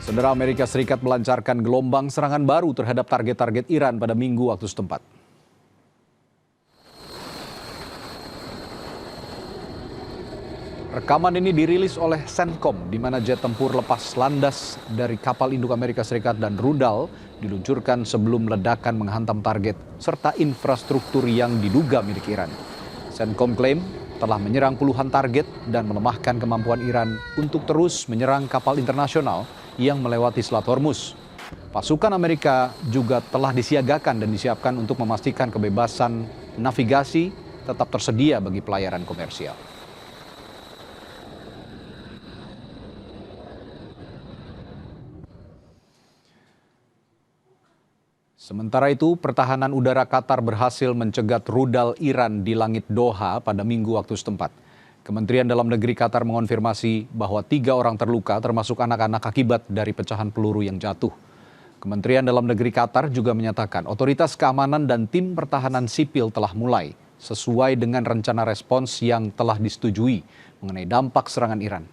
Saudara, Amerika Serikat melancarkan gelombang serangan baru terhadap target-target Iran pada Minggu waktu setempat. Rekaman ini dirilis oleh CENTCOM, di mana jet tempur lepas landas dari kapal induk Amerika Serikat dan rudal diluncurkan sebelum ledakan menghantam target serta infrastruktur yang diduga milik Iran. CENTCOM klaim telah menyerang puluhan target dan melemahkan kemampuan Iran untuk terus menyerang kapal internasional yang melewati Selat Hormuz. Pasukan Amerika juga telah disiagakan dan disiapkan untuk memastikan kebebasan navigasi tetap tersedia bagi pelayaran komersial. Sementara itu, pertahanan udara Qatar berhasil mencegat rudal Iran di langit Doha pada Minggu waktu setempat. Kementerian Dalam Negeri Qatar mengonfirmasi bahwa 3 orang terluka termasuk anak-anak akibat dari pecahan peluru yang jatuh. Kementerian Dalam Negeri Qatar juga menyatakan otoritas keamanan dan tim pertahanan sipil telah mulai sesuai dengan rencana respons yang telah disetujui mengenai dampak serangan Iran.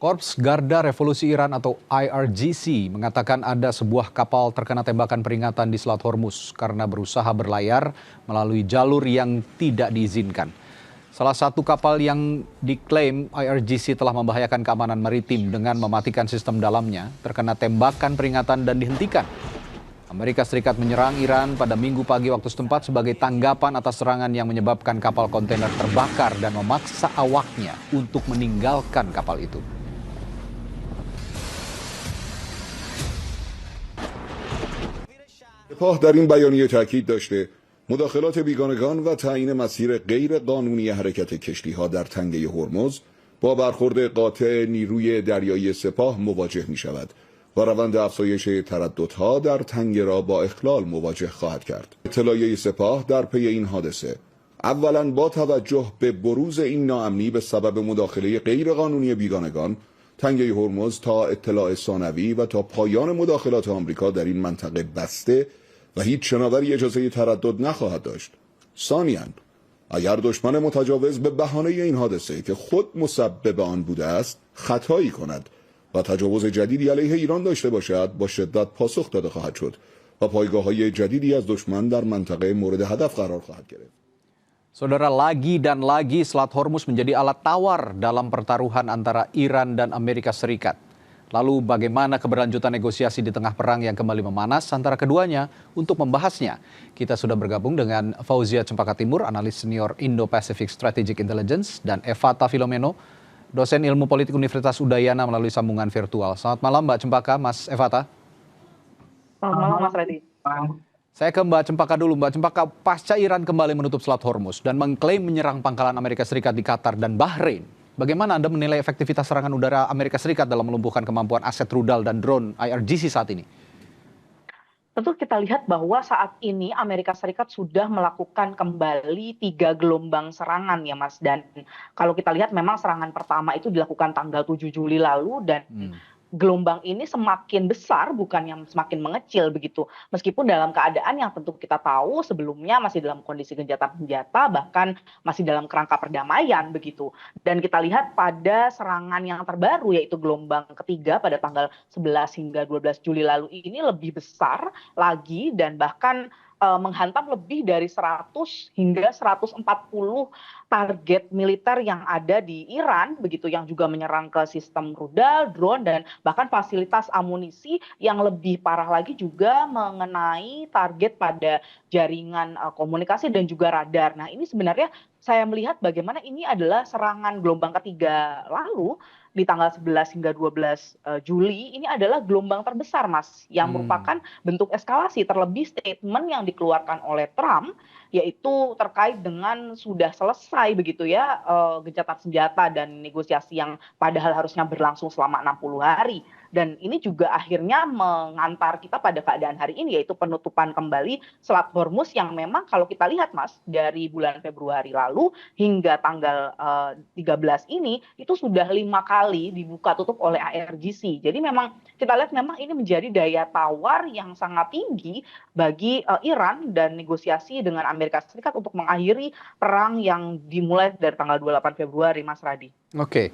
Korps Garda Revolusi Iran atau IRGC mengatakan ada sebuah kapal terkena tembakan peringatan di Selat Hormuz karena berusaha berlayar melalui jalur yang tidak diizinkan. Salah satu kapal yang diklaim IRGC telah membahayakan keamanan maritim dengan mematikan sistem dalamnya terkena tembakan peringatan dan dihentikan. Amerika Serikat menyerang Iran pada Minggu pagi waktu setempat sebagai tanggapan atas serangan yang menyebabkan kapal kontainer terbakar dan memaksa awaknya untuk meninggalkan kapal itu. سپاه در این بیانیه تاکید داشته مداخلات بیگانگان و تعیین مسیر غیر قانونی حرکت کشتی‌ها در تنگه هرمز با برخورد قاطع نیروی دریایی سپاه مواجه می‌شود و روند افزایش ترددها در تنگه را با اخلال مواجه خواهد کرد. اطلاعیه سپاه در پی این حادثه اولا با توجه به بروز این ناامنی به سبب مداخله غیر قانونی بیگانگان تنگه هرمز تا اطلاع ثانوی و تا پایان مداخلات آمریکا در این منطقه بسته و هیچ شناوری اجازه تردد نخواهد داشت. ثانیاً اگر دشمن متجاوز به بهانه این حادثه که خود مسبب آن بوده است خطایی کند و تجاوز جدیدی علیه ایران داشته باشد با شدت پاسخ داده خواهد شد و پایگاه‌های جدیدی از دشمن در منطقه مورد هدف قرار خواهد گرفت. Saudara, lagi dan lagi Selat Hormuz menjadi alat tawar dalam pertaruhan antara Iran dan Amerika Serikat. Lalu bagaimana keberlanjutan negosiasi di tengah perang yang kembali memanas antara keduanya? Untuk membahasnya, kita sudah bergabung dengan Fauzia Cempaka Timur, analis senior Indo-Pacific Strategic Intelligence, dan Evata Filomeno, dosen ilmu politik Universitas Udayana melalui sambungan virtual. Selamat malam Mbak Cempaka, Mas Evata. Selamat malam Mas Reddy. Saya ke Mbak Cempaka dulu. Mbak Cempaka, pasca Iran kembali menutup Selat Hormuz dan mengklaim menyerang pangkalan Amerika Serikat di Qatar dan Bahrain, bagaimana Anda menilai efektivitas serangan udara Amerika Serikat dalam melumpuhkan kemampuan aset rudal dan drone IRGC saat ini? Tentu kita lihat bahwa saat ini Amerika Serikat sudah melakukan kembali 3 gelombang serangan ya Mas. Dan kalau kita lihat memang serangan pertama itu dilakukan tanggal 7 Juli lalu dan gelombang ini semakin besar bukan yang semakin mengecil begitu. Meskipun dalam keadaan yang tentu kita tahu sebelumnya masih dalam kondisi gencatan senjata bahkan masih dalam kerangka perdamaian begitu. Dan kita lihat pada serangan yang terbaru yaitu gelombang ketiga pada tanggal 11 hingga 12 Juli lalu ini lebih besar lagi dan bahkan menghantam lebih dari 100 hingga 140 target militer yang ada di Iran begitu yang juga menyerang ke sistem rudal, drone dan bahkan fasilitas amunisi yang lebih parah lagi juga mengenai target pada jaringan komunikasi dan juga radar. Nah, ini sebenarnya saya melihat bagaimana ini adalah serangan gelombang ketiga lalu di tanggal 11 hingga 12 Juli ini adalah gelombang terbesar Mas yang merupakan bentuk eskalasi terlebih statement yang dikeluarkan oleh Trump yaitu terkait dengan sudah selesai begitu ya gencatan senjata dan negosiasi yang padahal harusnya berlangsung selama 60 hari Dan ini juga akhirnya mengantar kita pada keadaan hari ini, yaitu penutupan kembali Selat Hormuz yang memang kalau kita lihat Mas, dari bulan Februari lalu hingga tanggal 13 ini, itu sudah 5 kali dibuka tutup oleh IRGC. Jadi memang kita lihat memang ini menjadi daya tawar yang sangat tinggi bagi Iran dan negosiasi dengan Amerika Serikat untuk mengakhiri perang yang dimulai dari tanggal 28 Februari, Mas Radi. Oke.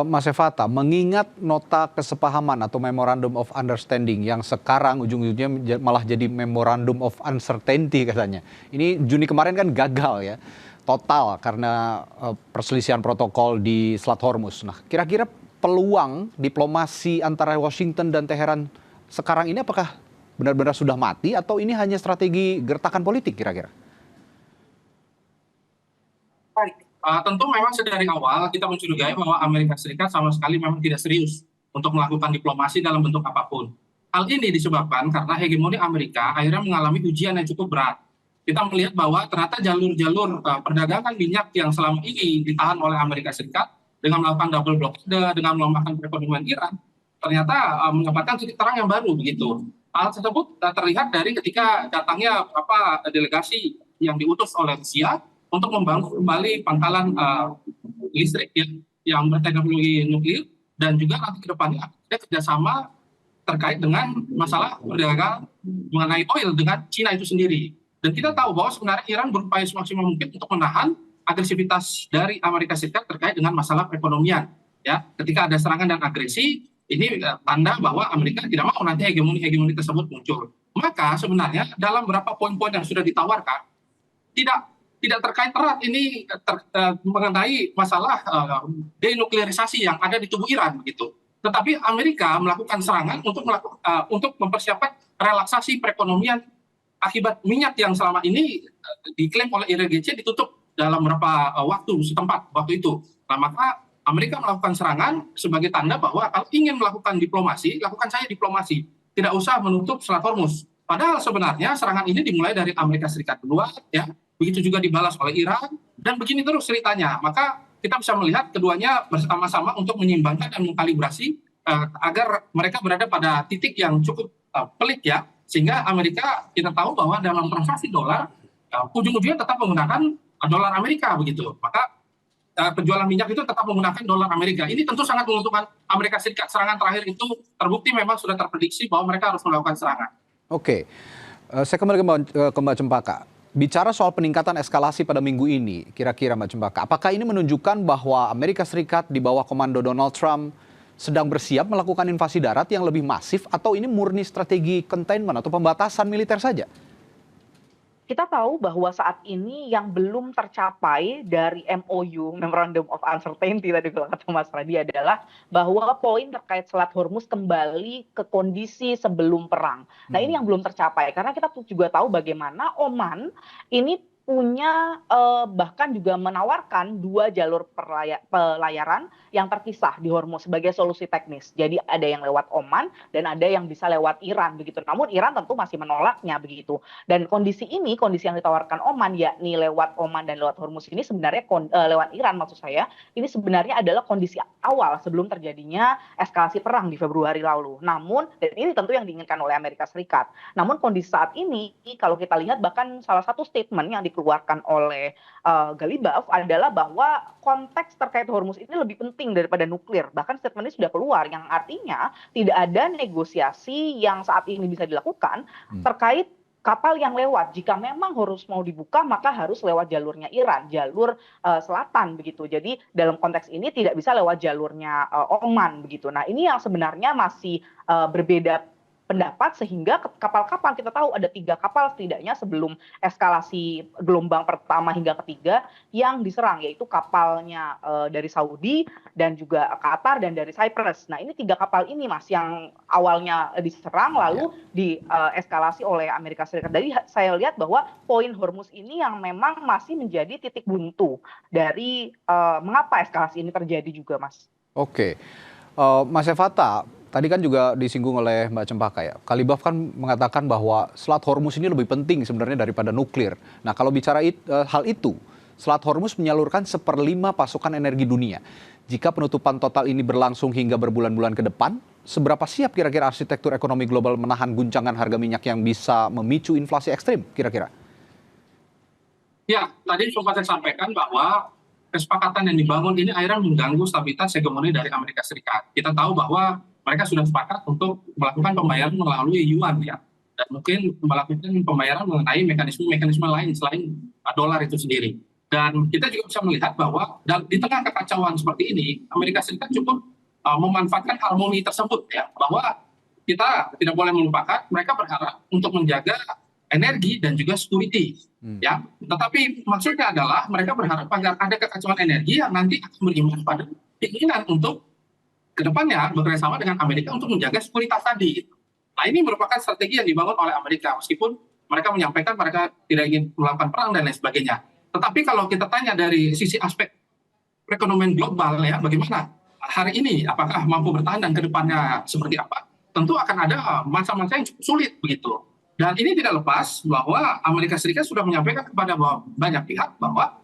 Mas Evata, mengingat nota kesepahaman atau Memorandum of Understanding yang sekarang ujung-ujungnya malah jadi Memorandum of Uncertainty katanya. Ini Juni kemarin kan gagal ya, total karena perselisihan protokol di Selat Hormuz. Nah, kira-kira peluang diplomasi antara Washington dan Teheran sekarang ini apakah benar-benar sudah mati atau ini hanya strategi gertakan politik kira-kira? Baik. Tentu memang sedari awal kita mencurigai bahwa Amerika Serikat sama sekali memang tidak serius untuk melakukan diplomasi dalam bentuk apapun. Hal ini disebabkan karena hegemoni Amerika akhirnya mengalami ujian yang cukup berat. Kita melihat bahwa ternyata jalur-jalur perdagangan minyak yang selama ini ditahan oleh Amerika Serikat dengan melakukan double blockade, dengan melemahkan perekonomian Iran, ternyata mendapatkan titik terang yang baru begitu. Hal tersebut terlihat dari ketika datangnya beberapa delegasi yang diutus oleh Rusia untuk membangun kembali pangkalan listrik yang berteknologi nuklir, dan juga nanti ke depannya ada kerjasama terkait dengan masalah perdagangan mengenai oil dengan Cina itu sendiri. Dan kita tahu bahwa sebenarnya Iran berupaya semaksimal mungkin untuk menahan agresivitas dari Amerika Serikat terkait dengan masalah perekonomian. Ya, ketika ada serangan dan agresi, ini tanda bahwa Amerika tidak mau nanti hegemoni tersebut muncul. Maka sebenarnya dalam beberapa poin-poin yang sudah ditawarkan, tidak terkait erat ini mengenai masalah denuklearisasi yang ada di tubuh Iran begitu. Tetapi Amerika melakukan serangan untuk mempersiapkan relaksasi perekonomian akibat minyak yang selama ini diklaim oleh IRGC ditutup dalam beberapa waktu setempat waktu itu. Nah, maka Amerika melakukan serangan sebagai tanda bahwa kalau ingin melakukan diplomasi, lakukan saja diplomasi. Tidak usah menutup Selat Hormuz. Padahal sebenarnya serangan ini dimulai dari Amerika Serikat duluan, ya. Begitu juga dibalas oleh Iran, dan begini terus ceritanya. Maka kita bisa melihat keduanya bersama-sama untuk menyeimbangkan dan mengkalibrasi agar mereka berada pada titik yang cukup pelik ya, sehingga Amerika kita tahu bahwa dalam transaksi dolar ujung-ujungnya tetap menggunakan dolar Amerika begitu. Maka penjualan minyak itu tetap menggunakan dolar Amerika. Ini tentu sangat menguntungkan Amerika Serikat. Serangan terakhir itu terbukti memang sudah terprediksi bahwa mereka harus melakukan serangan. Oke, saya kembali ke Mbak Cempaka. Bicara soal peningkatan eskalasi pada minggu ini, kira-kira Mbak Cempaka, apakah ini menunjukkan bahwa Amerika Serikat di bawah komando Donald Trump sedang bersiap melakukan invasi darat yang lebih masif, atau ini murni strategi containment atau pembatasan militer saja? Kita tahu bahwa saat ini yang belum tercapai dari MOU, Memorandum of Uncertainty tadi kalau kata Mas Radi, adalah bahwa poin terkait Selat Hormuz kembali ke kondisi sebelum perang. Nah, ini yang belum tercapai karena kita juga tahu bagaimana Oman ini punya bahkan juga menawarkan 2 jalur pelayaran yang terpisah di Hormuz sebagai solusi teknis. Jadi ada yang lewat Oman dan ada yang bisa lewat Iran begitu. Namun Iran tentu masih menolaknya begitu. Dan kondisi yang ditawarkan Oman, yakni lewat Oman dan lewat Hormuz ini sebenarnya lewat Iran maksud saya, ini sebenarnya adalah kondisi awal sebelum terjadinya eskalasi perang di Februari lalu. Namun, dan ini tentu yang diinginkan oleh Amerika Serikat. Namun kondisi saat ini kalau kita lihat bahkan salah satu statement yang dikeluarkan oleh Galibaf adalah bahwa konteks terkait Hormuz ini lebih penting daripada nuklir. Bahkan statement ini sudah keluar yang artinya tidak ada negosiasi yang saat ini bisa dilakukan terkait kapal yang lewat. Jika memang Hormuz mau dibuka, maka harus lewat jalurnya Iran, jalur selatan begitu. Jadi dalam konteks ini tidak bisa lewat jalurnya Oman begitu. Nah, ini yang sebenarnya masih berbeda pendapat, sehingga kapal-kapal, kita tahu ada 3 kapal setidaknya sebelum eskalasi gelombang pertama hingga ketiga yang diserang, yaitu kapalnya dari Saudi dan juga Qatar dan dari Cyprus. Nah, ini 3 kapal ini Mas yang awalnya diserang lalu dieskalasi oleh Amerika Serikat. Jadi saya lihat bahwa poin Hormuz ini yang memang masih menjadi titik buntu dari mengapa eskalasi ini terjadi juga, Mas. Oke, Mas Evata, tadi kan juga disinggung oleh Mbak Cempaka ya. Galibaf kan mengatakan bahwa Selat Hormuz ini lebih penting sebenarnya daripada nuklir. Nah, kalau bicara hal itu, Selat Hormuz menyalurkan 1/5 pasokan energi dunia. Jika penutupan total ini berlangsung hingga berbulan-bulan ke depan, seberapa siap kira-kira arsitektur ekonomi global menahan guncangan harga minyak yang bisa memicu inflasi ekstrim kira-kira? Ya, tadi sempat saya sampaikan bahwa kesepakatan yang dibangun ini akhirnya mengganggu stabilitas hegemoni dari Amerika Serikat. Kita tahu bahwa mereka sudah sepakat untuk melakukan pembayaran melalui yuan ya, dan mungkin melakukan pembayaran mengenai mekanisme lain selain dolar itu sendiri. Dan kita juga bisa melihat bahwa di tengah kekacauan seperti ini, Amerika Serikat cukup memanfaatkan harmoni tersebut ya, bahwa kita tidak boleh melupakan mereka berharap untuk menjaga energi dan juga security ya, tetapi maksudnya adalah mereka berharap agar ada kekacauan energi yang nanti akan berimbas pada keinginan untuk kedepannya bekerjasama dengan Amerika untuk menjaga sekuritas tadi. Nah, ini merupakan strategi yang dibangun oleh Amerika, meskipun mereka menyampaikan mereka tidak ingin melakukan perang dan lain sebagainya. Tetapi kalau kita tanya dari sisi aspek perekonomian global ya, bagaimana hari ini, apakah mampu bertahan dan kedepannya seperti apa? Tentu akan ada masa-masa yang cukup sulit begitu. Dan ini tidak lepas bahwa Amerika Serikat sudah menyampaikan kepada banyak pihak bahwa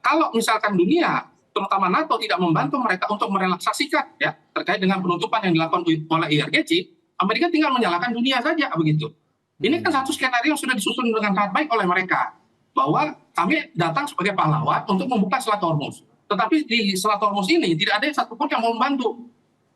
kalau misalkan dunia, terutama NATO, tidak membantu mereka untuk merelaksasikan ya terkait dengan penutupan yang dilakukan oleh IRGC, Amerika tinggal menyalahkan dunia saja begitu. Ini kan satu skenario yang sudah disusun dengan sangat baik oleh mereka, bahwa kami datang sebagai pahlawan untuk membuka Selat Hormuz. Tetapi di Selat Hormuz ini tidak ada satupun yang mau membantu.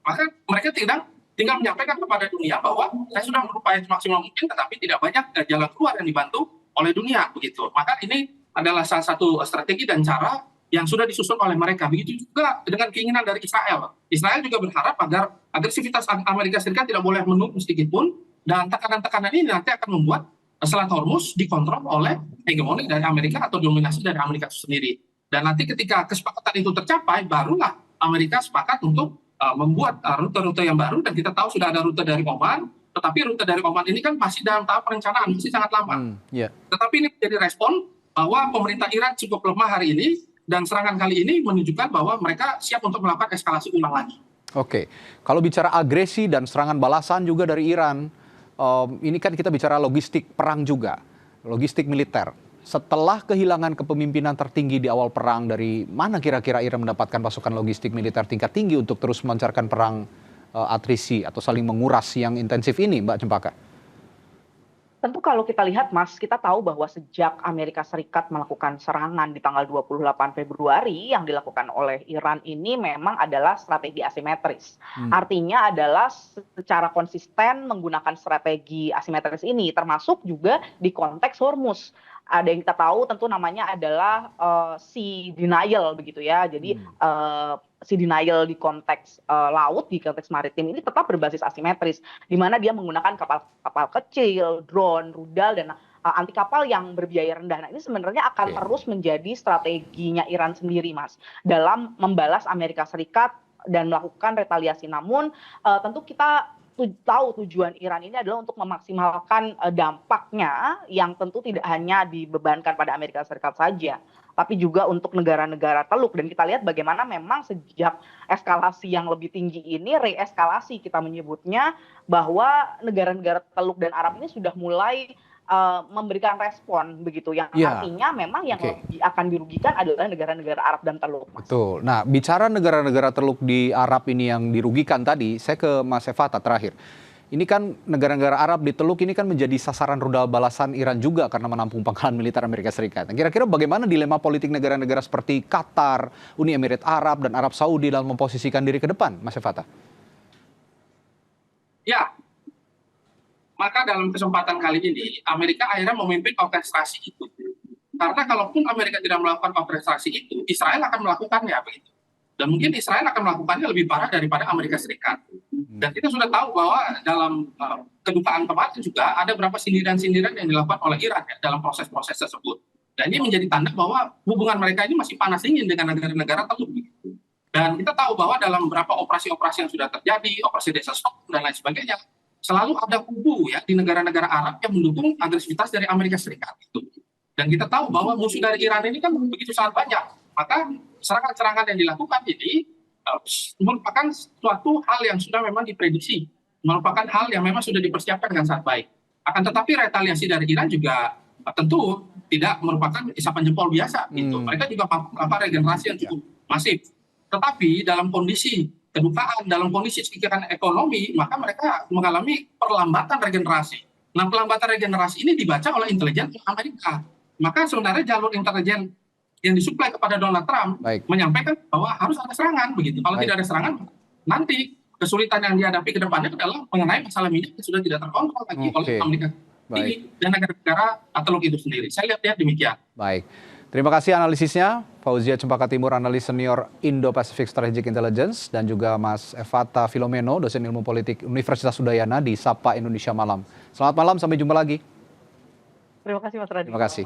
Maka mereka tinggal menyampaikan kepada dunia bahwa saya sudah berupaya semaksimal mungkin, tetapi tidak banyak jalan keluar yang dibantu oleh dunia begitu. Maka ini adalah salah satu strategi dan cara yang sudah disusun oleh mereka. Begitu juga dengan keinginan dari Israel. Israel juga berharap agar agresivitas Amerika Serikat tidak boleh menurun sedikit pun, dan tekanan-tekanan ini nanti akan membuat Selat Hormuz dikontrol oleh hegemoni dari Amerika atau dominasi dari Amerika itu sendiri. Dan nanti ketika kesepakatan itu tercapai, barulah Amerika sepakat untuk membuat rute-rute yang baru. Dan kita tahu sudah ada rute dari Oman, tetapi rute dari Oman ini kan masih dalam tahap perencanaan, masih sangat lama. Tetapi ini menjadi respon bahwa pemerintah Iran cukup lemah hari ini, dan serangan kali ini menunjukkan bahwa mereka siap untuk melakukan eskalasi ulang lagi. Oke, kalau bicara agresi dan serangan balasan juga dari Iran, ini kan kita bicara logistik perang juga, logistik militer. Setelah kehilangan kepemimpinan tertinggi di awal perang, dari mana kira-kira Iran mendapatkan pasukan logistik militer tingkat tinggi untuk terus melancarkan perang atrisi atau saling menguras yang intensif ini, Mbak Cempaka? Tentu kalau kita lihat, Mas, kita tahu bahwa sejak Amerika Serikat melakukan serangan di tanggal 28 Februari, yang dilakukan oleh Iran ini memang adalah strategi asimetris. Artinya adalah secara konsisten menggunakan strategi asimetris ini, termasuk juga di konteks Hormuz. Ada yang kita tahu tentu namanya adalah sea denial begitu ya. Jadi sea denial di konteks laut, di konteks maritim ini tetap berbasis asimetris, di mana dia menggunakan kapal kecil, drone, rudal, dan anti kapal yang berbiaya rendah. Nah, ini sebenarnya akan terus menjadi strateginya Iran sendiri, Mas, dalam membalas Amerika Serikat dan melakukan retaliasi. Namun tentu kita tahu tujuan Iran ini adalah untuk memaksimalkan dampaknya yang tentu tidak hanya dibebankan pada Amerika Serikat saja, tapi juga untuk negara-negara Teluk. Dan kita lihat bagaimana memang sejak eskalasi yang lebih tinggi ini, reeskalasi kita menyebutnya, bahwa negara-negara Teluk dan Arab ini sudah mulai memberikan respon begitu, yang artinya memang yang akan dirugikan adalah negara-negara Arab dan Teluk, Mas. Betul. Nah, bicara negara-negara Teluk di Arab ini yang dirugikan tadi, saya ke Mas Evata terakhir. Ini kan negara-negara Arab di Teluk ini kan menjadi sasaran rudal balasan Iran juga karena menampung pangkalan militer Amerika Serikat. Nah, kira-kira bagaimana dilema politik negara-negara seperti Qatar, Uni Emirat Arab, dan Arab Saudi dalam memposisikan diri ke depan, Mas Evata? Ya, maka dalam kesempatan kali ini, Amerika akhirnya memimpin orkestrasi itu. Karena kalaupun Amerika tidak melakukan orkestrasi itu, Israel akan melakukannya begitu. Dan mungkin Israel akan melakukannya lebih parah daripada Amerika Serikat. Dan kita sudah tahu bahwa dalam kedukaan kemarin juga ada beberapa sindiran-sindiran yang dilakukan oleh Iran ya, dalam proses-proses tersebut. Dan ini menjadi tanda bahwa hubungan mereka ini masih panas dingin dengan negara-negara Teluk. Dan kita tahu bahwa dalam beberapa operasi-operasi yang sudah terjadi, operasi Desa Stok dan lain sebagainya, selalu ada kubu ya di negara-negara Arab yang mendukung agresivitas dari Amerika Serikat itu. Dan kita tahu bahwa musuh dari Iran ini kan begitu sangat banyak. Maka serangan-serangan yang dilakukan ini merupakan suatu hal yang sudah memang diprediksi, merupakan hal yang memang sudah dipersiapkan dengan sangat baik. Akan tetapi retaliasi dari Iran juga tentu tidak merupakan isapan jempol biasa gitu. Mereka juga melakukan regenerasi yang cukup masif. Tetapi dalam kondisi kedukaan dalam kondisi sekian ekonomi, maka mereka mengalami perlambatan regenerasi. Nah, perlambatan regenerasi ini dibaca oleh intelijen Amerika. Maka sebenarnya jalur intelijen yang disuplai kepada Donald Trump menyampaikan bahwa harus ada serangan begitu. Kalau tidak ada serangan, nanti kesulitan yang dihadapi ke depannya adalah mengenai masalah minyak yang sudah tidak terkontrol lagi oleh Amerika dan negara-negara Teluk itu sendiri. Saya lihat demikian. Baik. Terima kasih analisisnya, Fauzia Cempaka Timur, analis senior Indo-Pacific Strategic Intelligence, dan juga Mas Evata Filomeno, dosen ilmu politik Universitas Udayana di Sapa Indonesia Malam. Selamat malam, sampai jumpa lagi. Terima kasih Mas Raditya. Terima kasih.